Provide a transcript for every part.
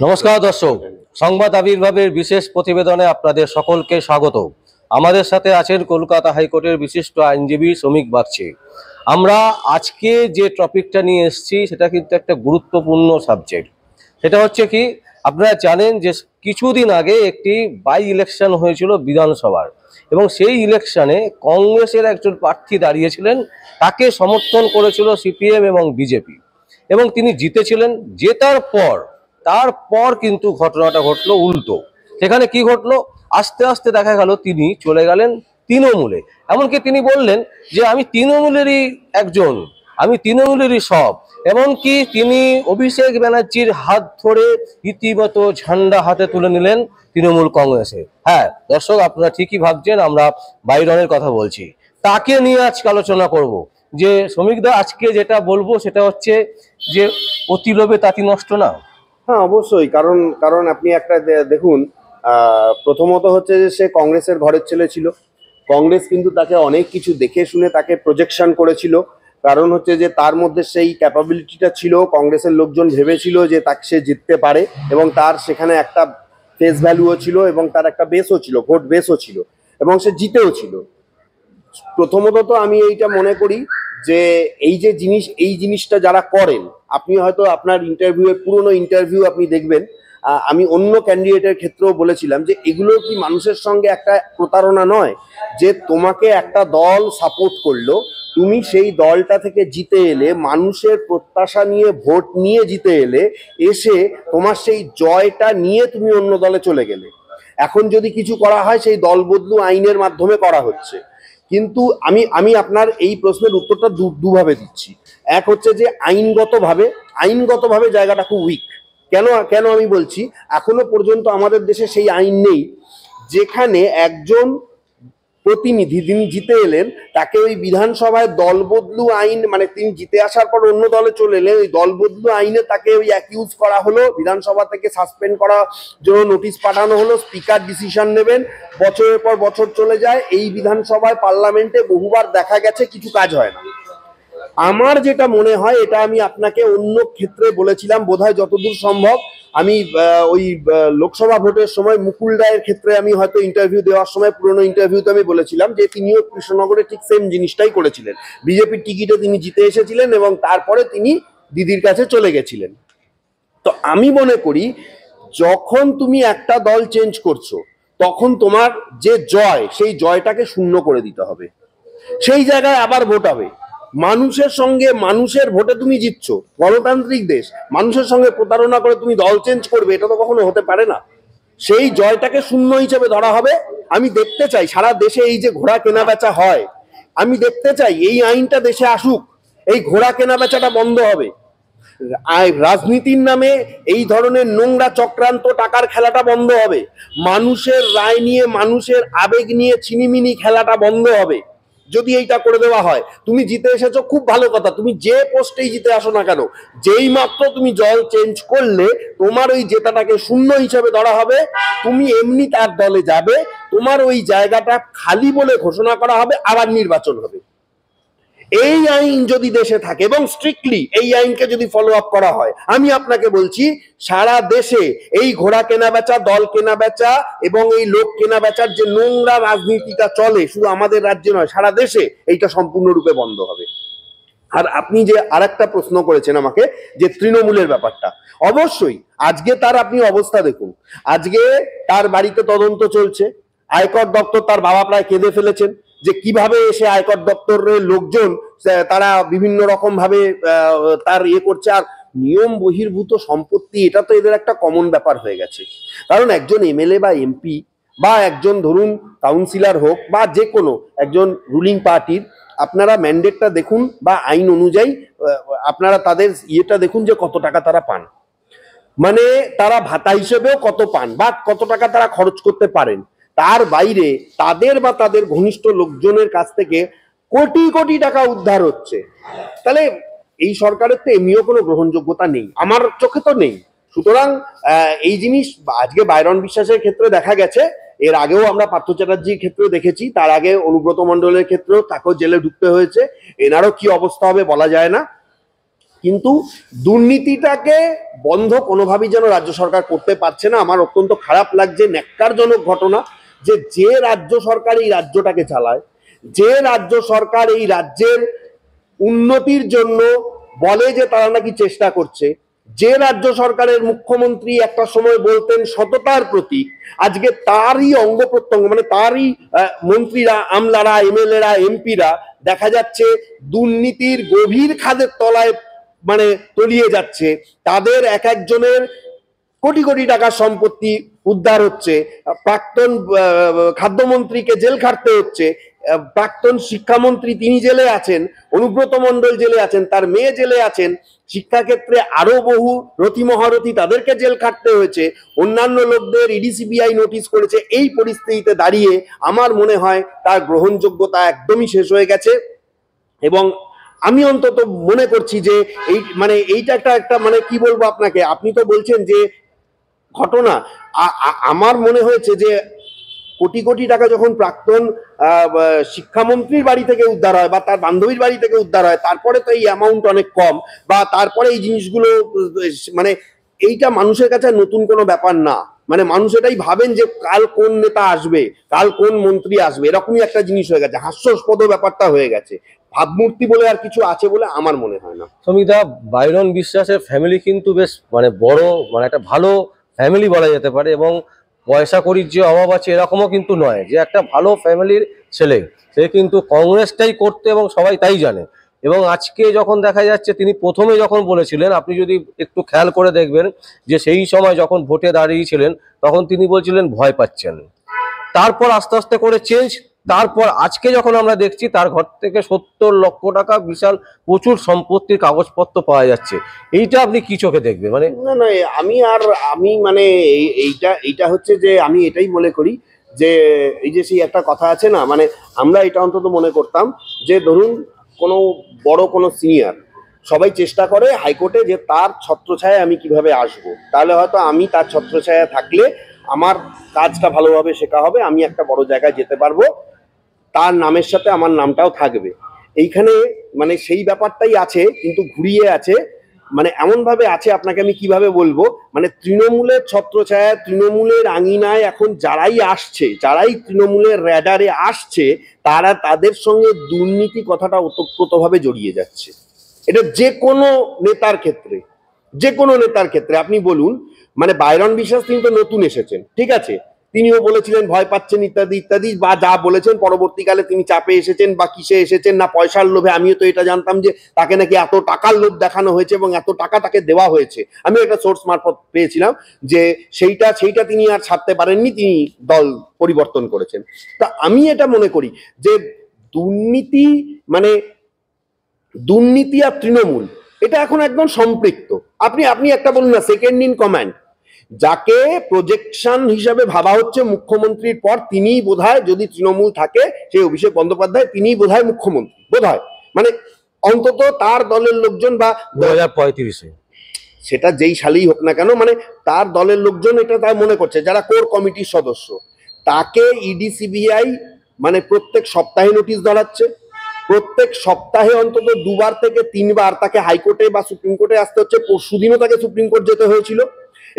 নমস্কার দর্শক, সংবাদ আবির্ভাবের বিশেষ প্রতিবেদনে আপনাদের সকলকে স্বাগত। আমাদের সাথে আছেন কলকাতা হাইকোর্টের বিশিষ্ট আইনজীবী শ্রমিক বাগচি। আমরা আজকে যে টপিকটা নিয়ে এসেছি সেটা কিন্তু একটা গুরুত্বপূর্ণ সাবজেক্ট। সেটা হচ্ছে কি, আপনারা জানেন যে কিছুদিন আগে একটি বাই ইলেকশন হয়েছিল বিধানসভার, এবং সেই ইলেকশনে কংগ্রেসের একজন প্রার্থী দাঁড়িয়েছিলেন, তাকে সমর্থন করেছিল সিপিএম এবং বিজেপি, এবং তিনি জিতেছিলেন। জেতার পর তারপর কিন্তু ঘটনাটা ঘটলো উল্টো। সেখানে কি ঘটলো, আস্তে আস্তে দেখা গেল তিনি চলে গেলেন তৃণমূলে। এমনকি তিনি বললেন যে আমি তৃণমূলেরই একজন, আমি তৃণমূলেরই সব। এমনকি তিনি অভিষেক ব্যানার্জির হাত ধরে রীতিমতো ঝান্ডা হাতে তুলে নিলেন তৃণমূল কংগ্রেসে। হ্যাঁ দর্শক, আপনারা ঠিকই ভাবছেন, আমরা বাইরনের কথা বলছি। তাকে নিয়ে আজকে আলোচনা করব। যে শ্রমিকদা, আজকে যেটা বলবো সেটা হচ্ছে যে অতি লোভে তাঁতি নষ্ট না। হ্যাঁ, অবশ্যই। কারণ কারণ আপনি একটা দেখুন, প্রথমত হচ্ছে যে সে কংগ্রেসের ঘরের ছেলে ছিল। কংগ্রেস কিন্তু তাকে অনেক কিছু দেখে শুনে তাকে প্রজেকশন করেছিল। কারণ হচ্ছে যে তার মধ্যে সেই ক্যাপাবিলিটিটা ছিল, কংগ্রেসের লোকজন ভেবেছিল যে তাকে সে জিততে পারে, এবং তার সেখানে একটা ফেস ভ্যালুও ছিল, এবং তার একটা বেসও ছিল, ভোট বেসও ছিল, এবং সে জিতেও ছিল। প্রথমত তো আমি এইটা মনে করি যে এই জিনিসটা যারা করেন, আপনি হয়তো আপনার পুরনো ইন্টারভিউ আপনি দেখবেন। আমি অন্য ক্যান্ডিডেটের ক্ষেত্রেও বলেছিলাম যে এগুলো কি মানুষের সঙ্গে একটা প্রতারণা নয়? যে তোমাকে একটা দল সাপোর্ট করলো, তুমি সেই দলটা থেকে জিতে এলে, মানুষের প্রত্যাশা নিয়ে ভোট নিয়ে জিতে এলে, এসে তোমার সেই জয়টা নিয়ে তুমি অন্য দলে চলে গেলে। এখন যদি কিছু করা হয়, সেই দল বদলু আইনের মাধ্যমে করা হচ্ছে। কিন্তু আমি আপনার এই প্রশ্নের উত্তরটা দুভাবে দিচ্ছি। এক হচ্ছে যে আইনগতভাবে জায়গাটা খুব উইক। কেন কেন আমি বলছি, এখনো পর্যন্ত আমাদের দেশে সেই আইন নেই যেখানে একজন প্রতিনিধি, যিনি জিতে এলেন, তাকে ওই বিধানসভায় দল বদলু আইন, মানে তিনি জিতে আসার পর অন্য দলে চলে এলেন, ওই দল বদলু আইনে তাকে ওই অ্যাকিউজ করা হলো, বিধানসভা থেকে সাসপেন্ড করার জন্য নোটিশ পাঠানো হলো, স্পিকার ডিসিশন নেবেন, বছরের পর বছর চলে যায়। এই বিধানসভায়, পার্লামেন্টে বহুবার দেখা গেছে কিছু কাজ হয় না। আমার যেটা মনে হয়, এটা আমি আপনাকে অন্য ক্ষেত্রে বলেছিলাম বোধহয়, যতদূর সম্ভব। আমি ওই লোকসভা ভোটের সময় মুকুল রায়ের ক্ষেত্রে আমি হয়তো ইন্টারভিউ দেওয়ার সময়, পুরোনো ইন্টারভিউতে আমি বলেছিলাম যে তিনিও কৃষ্ণনগরে ঠিক সেম জিনিসটাই করেছিলেন। বিজেপির টিকিটে তিনি জিতে এসেছিলেন, এবং তারপরে তিনি দিদির কাছে চলে গেছিলেন। তো আমি মনে করি, যখন তুমি একটা দল চেঞ্জ করছো, তখন তোমার যে জয়, সেই জয়টাকে শূন্য করে দিতে হবে। সেই জায়গায় আবার ভোট হবে, মানুষের সঙ্গে, মানুষের ভোটে তুমি জিতছো, গণতান্ত্রিক দেশ, মানুষের সঙ্গে প্রতারণা করে তুমি দল চেঞ্জ করবে, এটা তো কখনো হতে পারে না। সেই জয়টাকে শূন্য হিসেবে ধরা হবে। আমি দেখতে চাই সারা দেশে এই যে ঘোড়া কেনা বেচা হয়, আমি দেখতে চাই এই আইনটা দেশে আসুক, এই ঘোড়া কেনা বেচাটা বন্ধ হবে। রাজনীতির নামে এই ধরনের নোংরা চক্রান্ত, টাকার খেলাটা বন্ধ হবে। মানুষের রায় নিয়ে, মানুষের আবেগ নিয়ে ছিনিমিনি খেলাটা বন্ধ হবে যদি এইটা করে দেওয়া হয়। তুমি জিতে এসেছো, খুব ভালো কথা, তুমি যে পোস্টেই জিতে আসো না কেন, যেই মাত্র তুমি দল চেঞ্জ করলে, তোমার ওই জেতাটাকে শূন্য হিসেবে ধরা হবে। তুমি এমনি তার দলে যাবে, তোমার ওই জায়গাটা খালি বলে ঘোষণা করা হবে, আবার নির্বাচন হবে। এই আইন যদি দেশে থাকে এবং স্ট্রিক্টলি এই আইনকে যদি ফলো আপ করা হয়, আমি আপনাকে বলছি, সারা দেশে এই ঘোড়া কেনা বেচা, দল কেনা বেচা এবং এই লোক কেনা বেচার যে নোংরা রাজনীতিটা চলে, শুধু আমাদের রাজ্যে নয়, সারা দেশে এইটা সম্পূর্ণরূপে বন্ধ হবে। আর আপনি যে আরেকটা প্রশ্ন করেছেন আমাকে, যে তৃণমূলের ব্যাপারটা, অবশ্যই আজকে তার আপনি অবস্থা দেখুন। আজকে তার বাড়িতে তদন্ত চলছে, আয়কর দপ্তর, তার বাবা প্রায় কেঁদে ফেলেছেন যে কিভাবে এসে আয়কর দপ্তরের লোকজন তারা বিভিন্ন রকম ভাবে তার করছে। আর নিয়ম বহির্ভূত সম্পত্তি, এটা তো এদের একটা কমন ব্যাপার হয়ে গেছে। কারণ একজন এমএলএ বা এমপি বা একজন ধরুন কাউন্সিলর হোক, বা যে কোনো একজন রুলিং পার্টির, আপনারা ম্যান্ডেটটা দেখুন বা আইন অনুযায়ী আপনারা তাদের ইয়েটা দেখুন যে কত টাকা তারা পান, মানে তারা ভাতা হিসেবেও কত পান বা কত টাকা তারা খরচ করতে পারেন। তার বাইরে তাদের বা তাদের ঘনিষ্ঠ লোকজনের কাছ থেকে কোটি কোটি টাকা উদ্ধার হচ্ছে। তাহলে এই সরকারের তো এমনিও কোনো গ্রহণযোগ্যতা নেই, আমার চোখে তো নেই। সুতরাং এই জিনিস আজকে বাইরন বিশ্বাসের ক্ষেত্রে দেখা গেছে, এর আগেও আমরা পার্থ চ্যাটার্জির ক্ষেত্রেও দেখেছি, তার আগে অনুব্রত মণ্ডলের ক্ষেত্রেও তাকেও জেলে ঢুকতে হয়েছে। এনারও কি অবস্থা হবে বলা যায় না। কিন্তু দুর্নীতিটাকে বন্ধ কোনোভাবেই যেন রাজ্য সরকার করতে পারছে না। আমার অত্যন্ত খারাপ লাগছে, ন্যক্কারজনক ঘটনা যে যে রাজ্য সরকার এই রাজ্যটাকে চালায়, যে রাজ্য সরকার এই রাজ্যের উন্নতির জন্য বলে যে তারা নাকি চেষ্টা করছে, যে রাজ্য সরকারের মুখ্যমন্ত্রী একটা সময় বলতেন সততার প্রতীক, আজকে তারই অঙ্গ প্রত্যঙ্গ মানে তারই মন্ত্রীরা, আমলারা, এমএলএরা, এমপিরা দেখা যাচ্ছে দুর্নীতির গভীর খাদের তলায় মানে তলিয়ে যাচ্ছে। তাদের এক একজনের কোটি কোটি টাকার সম্পত্তি উদ্ধার হচ্ছে, প্রাক্তন খাদ্যমন্ত্রীকে জেল খাটতে হচ্ছে, প্রাক্তন শিক্ষামন্ত্রী তিনি জেলে আছেন, অনুব্রত মণ্ডল জেলে আছেন, তার মেয়ে জেলে আছেন, শিক্ষাক্ষেত্রে আরো বহু রতি মহারথী তাদেরকে জেল খাটতে হয়েছে, অন্যান্য লোকদের ইডি সিবিআই নোটিশ করেছে। এই পরিস্থিতিতে দাঁড়িয়ে আমার মনে হয় তার গ্রহণযোগ্যতা একদমই শেষ হয়ে গেছে। এবং আমি অন্তত মনে করছি যে এই মানে এইটা একটা একটা মানে কি বলবো আপনাকে, আপনি তো বলছেন যে ঘটনা, আমার মনে হয়েছে যে কোটি কোটি টাকা যখন প্রাক্তন শিক্ষামন্ত্রীর বাড়ি থেকে উদ্ধার হয় বা তার বান্ধবীর বাড়ি থেকে উদ্ধার হয়, তারপরে তো এই অ্যামাউন্ট অনেক কম, বা তারপরে এই জিনিসগুলো মানে এইটা মানুষের কাছে নতুন কোনো ব্যাপার না। মানে মানুষ এটাই ভাবেন যে কাল কোন নেতা আসবে, কাল কোন মন্ত্রী আসবে, এরকমই একটা জিনিস হয়ে গেছে, হাস্যাস্পদ ব্যাপারটা হয়ে গেছে। ভাবমূর্তি বলে আর কিছু আছে বলে আমার মনে হয় না। সমিতা, বাইরন বিশ্বাসের ফ্যামিলি কিন্তু বেশ মানে বড়, মানে একটা ভালো ফ্যামিলি বলা যেতে পারে, এবং পয়সা কড়ির যে অভাব আছে এরকমও কিন্তু নয়, যে একটা ভালো ফ্যামিলির ছেলে, সে কিন্তু কংগ্রেসটাই করতে এবং সবাই তাই জানে। এবং আজকে যখন দেখা যাচ্ছে, তিনি প্রথমে যখন বলেছিলেন, আপনি যদি একটু খেয়াল করে দেখবেন যে সেই সময় যখন ভোটে দাঁড়িয়েছিলেন তখন তিনি বলছিলেন ভয় পাচ্ছেন, তারপর আস্তে আস্তে করে চেঞ্জ, তারপর আজকে যখন আমরা দেখছি তার ঘর থেকে 70 লক্ষ টাকা বিশাল প্রচুর সম্পত্তির কাগজপত্র পাওয়া যাচ্ছে। এইটা আপনি কি চোখে দেখবেন? মানে না না, আমি মানে এইটা এইটা হচ্ছে যে আমি এটাই মনে করি যে এই যে সেই একটা কথা আছে না, মানে আমরা এটা অন্তত মনে করতাম যে ধরুন কোনো বড় কোনো সিনিয়র সবাই চেষ্টা করে হাইকোর্টে যে তার ছত্রছায়ায় আমি কিভাবে আসব, তাহলে হয়তো আমি তার ছত্রছায়া থাকলে আমার কাজটা ভালোভাবে শেখা হবে, আমি একটা বড় জায়গায় যেতে পারবো, তার নামের সাথে আমার নামটাও থাকবে। এইখানে মানে সেই ব্যাপারটাই আছে, কিন্তু ঘুরিয়ে আছে, মানে এমন ভাবে আছে, আপনাকে আমি কিভাবে বলবো, মানে তৃণমূলের ছত্রছায়া, তৃণমূলের আঙিনায় এখন যারাই আসছে, যারাই তৃণমূলের র্যাডারে আসছে, তারা তাদের সঙ্গে দুর্নীতি কথাটা ওতপ্রোতভাবে জড়িয়ে যাচ্ছে। এটা যে কোনো নেতার ক্ষেত্রে, যে কোনো নেতার ক্ষেত্রে আপনি বলুন, মানে বাইরন বিশ্বাস তিনি তো নতুন এসেছেন, ঠিক আছে, তিনিও বলেছিলেন ভয় পাচ্ছেন ইত্যাদি ইত্যাদি, বা যা বলেছেন পরবর্তীকালে তিনি চাপে এসেছেন বা কিসে এসেছেন, না পয়সার লোভে, আমিও তো এটা জানতাম যে তাকে নাকি এত টাকার লোভ দেখানো হয়েছে এবং এত টাকা তাকে দেওয়া হয়েছে, আমি একটা সোর্স মারফত পেয়েছিলাম যে সেইটা তিনি আর ছাড়তে পারেননি, তিনি দল পরিবর্তন করেছেন। তা আমি এটা মনে করি যে দুর্নীতি মানে দুর্নীতি আর তৃণমূল এটা এখন একদম সম্পৃক্ত। আপনি আপনি একটা বলুন না, সেকেন্ড ইন কমান্ড যাকে প্রজেকশন হিসাবে ভাবা হচ্ছে মুখ্যমন্ত্রীর পর, তিনিই বোধহয়, যদি তৃণমূল থাকে সেই অভিষেক বন্দ্যোপাধ্যায়, তিনিই বোধহয় মুখ্যমন্ত্রী, বোধহয়, মানে অন্তত তার দলের লোকজন, বা 2035-এ সেটা যেই সালেই হোক না কেন, মানে তার দলের লোকজন এটা তাই মনে করছে, যারা কোর কমিটির সদস্য, তাকে ইডি সিবিআই মানে প্রত্যেক সপ্তাহে নোটিশ ধরাচ্ছে, প্রত্যেক সপ্তাহে অন্তত 2বার থেকে 3বার তাকে হাইকোর্টে বা সুপ্রিম কোর্টে আসতে হচ্ছে। পরশুদিনও তাকে সুপ্রিম কোর্ট যেতে হয়েছিল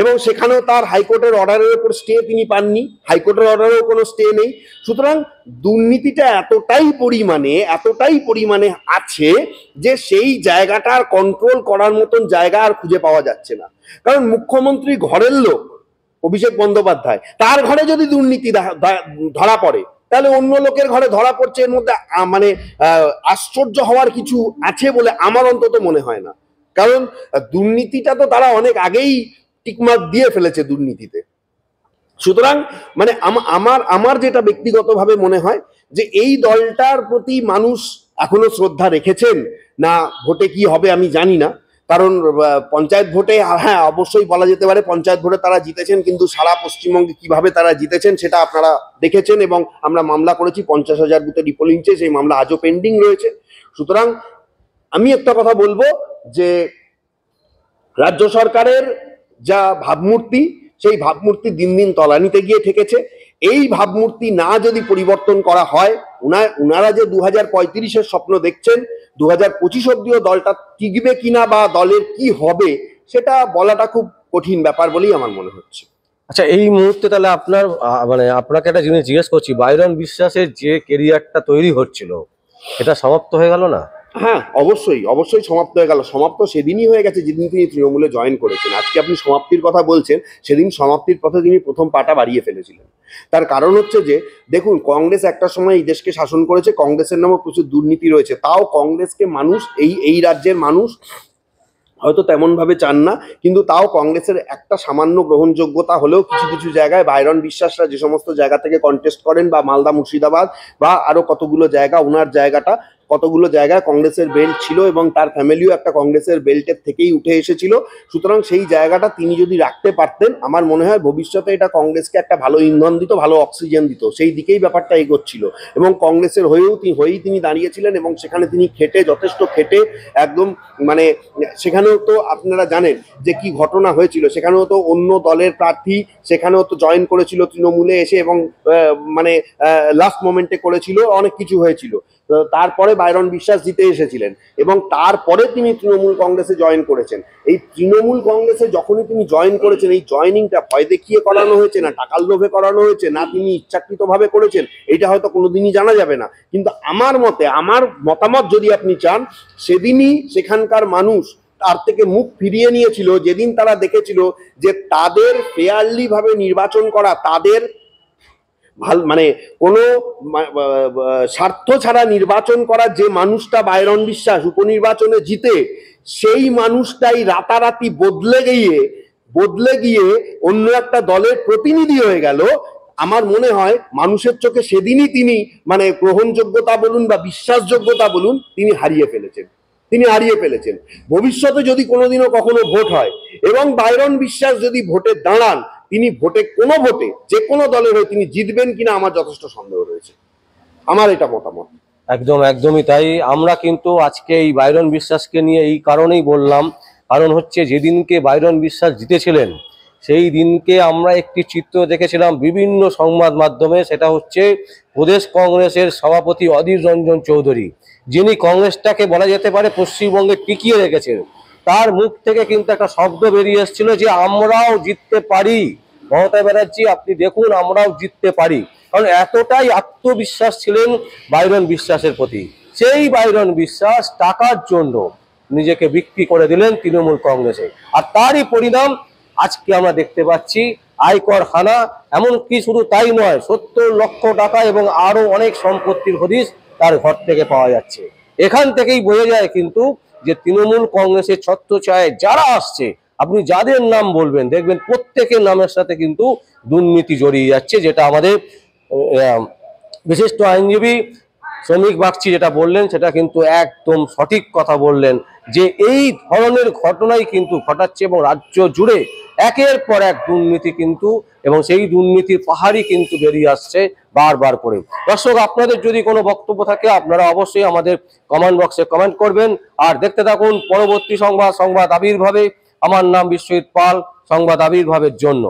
এবং সেখানেও তার হাইকোর্টের অর্ডারের উপর স্টে তিনি পাননি, হাইকোর্টের অর্ডারেও কোনো স্টে নেই। সুতরাং দুর্নীতিটা এতটাই পরিমাণে আছে যে সেই জায়গাটার কন্ট্রোল করার মতন জায়গা আর খুঁজে পাওয়া যাচ্ছে না। কারণ মুখ্যমন্ত্রী ঘরের লোক অভিষেক বন্দ্যোপাধ্যায়, তার ঘরে যদি দুর্নীতি ধরা পড়ে, তাহলে অন্য লোকের ঘরে ধরা পড়ছে, এর মধ্যে মানে আশ্চর্য হওয়ার কিছু আছে বলে আমার অন্তত মনে হয় না। কারণ দুর্নীতিটা তো তারা অনেক আগেই টিকমার্ক দিয়ে ফেলেছে দুর্নীতিতে। সুতরাং মানে আমার যেটা ব্যক্তিগতভাবে মনে হয় যে এই দলটার প্রতি মানুষ এখনো শ্রদ্ধা রেখেছেন না, ভোটে কি হবে আমি জানি না। কারণ পঞ্চায়েত ভোটে হ্যাঁ অবশ্যই বলা যেতে পারে পঞ্চায়েত ভোটে তারা জিতেছেন, কিন্তু সারা পশ্চিমবঙ্গে কিভাবে তারা জিতেছেন সেটা আপনারা দেখেছেন, এবং আমরা মামলা করেছি 50,000 বুথে ডিপোলিংছে, সেই মামলা আজও পেন্ডিং রয়েছে। সুতরাং আমি একটা কথা বলবো যে রাজ্য সরকারের যা ভাবমূর্তি, সেই ভাবমূর্তি দিন দিন তলানিতে গিয়ে ঠেকেছে। এই ভাবমূর্তি না যদি পরিবর্তন করা হয়, উনারা যে 2035-এর স্বপ্ন দেখছেন, 2025 অব্দিও দলটা টিকবে কিনা বা দলের কি হবে সেটা বলাটা খুব কঠিন ব্যাপার বলেই আমার মনে হচ্ছে। আচ্ছা, এই মুহূর্তে তাহলে আপনার মানে আপনাকে একটা জিনিস জিজ্ঞেস করছি, বাইরন বিশ্বাসের যে কেরিয়ারটা তৈরি হচ্ছিল এটা সমাপ্ত হয়ে গেল না? হ্যাঁ, অবশ্যই অবশ্যই সমাপ্ত হয়ে গেল। সমাপ্ত সেদিনই হয়ে গেছে যেদিন তিনি তৃণমূলে জয়েন করেছেন। আজকে আপনি সমাপ্তির কথা বলছেন, সেদিন সমাপ্তির পথে তিনি প্রথম পাটা বাড়িয়ে ফেলেছিলেন। তার কারণ হচ্ছে যে দেখুন, কংগ্রেস একটা সময় এই দেশকে শাসন করেছে, কংগ্রেসের নামে প্রচুর দুর্নীতি রয়েছে, তাও কংগ্রেসকে মানুষ এই রাজ্যের মানুষ হয়তো তেমন ভাবে চান না, কিন্তু তাও কংগ্রেসের একটা সামান্য গ্রহণযোগ্যতা হলেও কিছু কিছু জায়গায় বাইরন বিশ্বাসরা যে সমস্ত জায়গা থেকে কন্টেস্ট করেন, বা মালদা মুর্শিদাবাদ বা আরো কতগুলো জায়গা, ওনার জায়গাটা কতগুলো জায়গায় কংগ্রেসের বেল্ট ছিল এবং তার ফ্যামিলিও একটা কংগ্রেসের বেল্টের থেকেই উঠে এসেছিল। সুতরাং সেই জায়গাটা তিনি যদি রাখতে পারতেন, আমার মনে হয় ভবিষ্যতে এটা কংগ্রেসকে একটা ভালো ইন্ধন দিত, ভালো অক্সিজেন দিত। সেই দিকেই ব্যাপারটা এগোচ্ছিল এবং কংগ্রেসের হয়েই তিনি দাঁড়িয়েছিলেন এবং সেখানে তিনি যথেষ্ট খেটে একদম মানে সেখানেও তো আপনারা জানেন যে কি ঘটনা হয়েছিল। সেখানেও তো অন্য দলের প্রার্থী সেখানেও তো জয়েন করেছিল তৃণমূলে এসে এবং মানে লাস্ট মোমেন্টে করেছিল, অনেক কিছু হয়েছিল। তারপরে বাইরন বিশ্বাস জিতে এসেছিলেন এবং তারপরে তিনি তৃণমূল কংগ্রেসে জয়েন করেছেন। এই তৃণমূল কংগ্রেসে যখনই তিনি জয়েন করেছেন, এই জয়েনিংটা ভয় দেখিয়ে করানো হয়েছে না টাকার লোভে করানো হয়েছে না তিনি ইচ্ছাকৃতভাবে করেছেন, এটা হয়তো কোনোদিনই জানা যাবে না। কিন্তু আমার মতামত যদি আপনি চান, সেদিনই সেখানকার মানুষ তার থেকে মুখ ফিরিয়ে নিয়েছিল যেদিন তারা দেখেছিল যে তাদের ফেয়ারলি ভাবে নির্বাচন করা, তাদের মানে কোনো স্বার্থ ছাড়া নির্বাচন করা যে মানুষটা বাইরন বিশ্বাস উপনির্বাচনে জিতে, সেই মানুষটাই রাতারাতি বদলে গিয়ে অন্য একটা দলের প্রতিনিধি হয়ে গেল। আমার মনে হয় মানুষের চোখে সেদিনই তিনি মানে গ্রহণযোগ্যতা বলুন বা বিশ্বাসযোগ্যতা বলুন, তিনি হারিয়ে ফেলেছেন। ভবিষ্যতে যদি কোনোদিনও কখনো ভোট হয় এবং বাইরন বিশ্বাস যদি ভোটে দাঁড়ান, তিনি কোনো ভোটে যে কোনো দলের হয়ে তিনি জিতবেন কিনা আমার যথেষ্ট সন্দেহ রয়েছে। আমার এটা মতামত। একদমই তাই। আমরা কিন্তু আজকে এই বাইরন বিশ্বাসকে নিয়ে এই কারণেই বললাম, কারণ হচ্ছে যেদিনকে বাইরন বিশ্বাস জিতেছিলেন সেই দিনকে আমরা একটি চিত্র দেখেছিলাম বিভিন্ন সংবাদ মাধ্যমে, সেটা হচ্ছে প্রদেশ কংগ্রেসের সভাপতি অধীর রঞ্জন চৌধুরী, যিনি কংগ্রেসটাকে বলা যেতে পারে পশ্চিমবঙ্গে টিকিয়ে রেখেছেন। তার মুখ থেকে কিন্তু একটা শব্দ বেরিয়ে এসেছিল যে আমরাও জিততে পারি, মমতা ব্যানার্জি আপনি দেখুন আমরাও জিততে পারি। কারণ এতটাই আত্মবিশ্বাস ছিলেন বাইরন বিশ্বাসের প্রতি। সেই বাইরন বিশ্বাস টাকার জন্য নিজেকে বিক্রি করে দিলেন তৃণমূল কংগ্রেসে, আর তারই পরিণাম আজকে আমরা দেখতে পাচ্ছি। আয়কর হানা, এমনকি শুধু তাই নয়, 70 লক্ষ টাকা এবং আরো অনেক সম্পত্তির হদিশ তার ঘর থেকে পাওয়া যাচ্ছে। এখান থেকেই বোঝা যায় কিন্তু যে তৃণমূল কংগ্রেসের ছত্রছায়ায় যারা আসছে, আপনি যাদের নাম বলবেন দেখবেন প্রত্যেকের নামের সাথে কিন্তু দুর্নীতি জড়িয়ে যাচ্ছে। যেটা আমাদের বিশিষ্ট আইনজীবী শ্রমিক বাগচি যেটা বললেন সেটা কিন্তু একদম সঠিক কথা বললেন, যে এই ধরনের ঘটনাই কিন্তু ঘটাচ্ছে এবং রাজ্য জুড়ে একের পর এক দুর্নীতি কিন্তু, এবং সেই দুর্নীতির পাহাড়ই কিন্তু বেরিয়ে আসছে বারবার করে। দর্শক, আপনাদের যদি কোনো বক্তব্য থাকে আপনারা অবশ্যই আমাদের কমেন্ট বক্সে কমেন্ট করবেন। আর দেখতে থাকুন পরবর্তী সংবাদ আবির্ভাবে। আমার নাম বিশ্বজিৎ পাল, সংবাদ আবির্ভাবের জন্য।